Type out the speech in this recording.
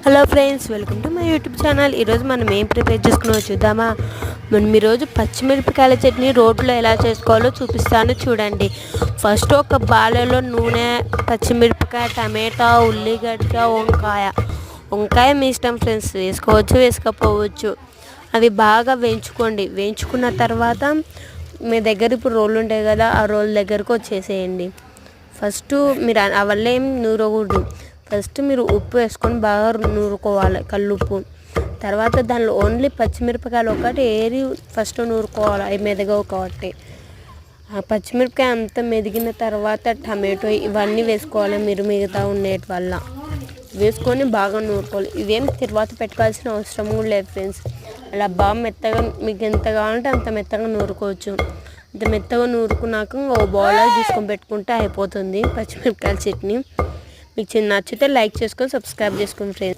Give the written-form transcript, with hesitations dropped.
Hello friends, welcome to my YouTube channel. ఈరోజు మనం ఏం ప్రిపేర్ చేసుకున్నామో చూద్దామా. మనం ఈరోజు పచ్చిమిరపకాయల చట్నీ రోట్లో ఎలా చేసుకోవాలో చూపిస్తాను చూడండి. ఫస్ట్ ఒక బాలలో నూనె, పచ్చిమిరపకాయ, టమాటా, ఉల్లిగడ్డ, వంకాయ మీ ఇష్టం ఫ్రెండ్స్, వేసుకోవచ్చు వేసుకోకపోవచ్చు. అవి బాగా వేయించుకోండి. వేయించుకున్న తర్వాత మీ దగ్గర ఇప్పుడు రోళ్ళు ఉంటాయి కదా, ఆ రోల్ దగ్గరకు వచ్చేసేయండి. ఫస్ట్ మీరు అవల్ల ఏం నూరకూడదు. ఫస్ట్ మీరు ఉప్పు వేసుకొని బాగా నూరుకోవాలి, కల్లుప్పు. తర్వాత దానిలో ఓన్లీ పచ్చిమిరపకాయలు ఒకటి ఏరి ఫస్ట్ నూరుకోవాలి, అవి మెదగవు కాబట్టి. ఆ పచ్చిమిరపకాయ అంతా మెదిగిన తర్వాత టమాటో ఇవన్నీ వేసుకోవాలి, మీరు మిగతా ఉండేటి వల్ల వేసుకొని బాగా నూరుకోవాలి. ఇవేం తర్వాత పెట్టుకోవాల్సిన అవసరం కూడా లేదు ఫ్రెండ్స్. అలా బాగా మెత్తగా మీకు ఎంత కావాలంటే అంత మెత్తగా నూరుకోవచ్చు. అంత మెత్తగా నూరుకున్నాక ఓ బౌల్లో తీసుకొని పెట్టుకుంటే అయిపోతుంది పచ్చిమిరపకాయల చట్నీ. మీకు నచ్చితే లైక్ చేసుకొని సబ్స్క్రైబ్ చేసుకోండి ఫ్రెండ్స్.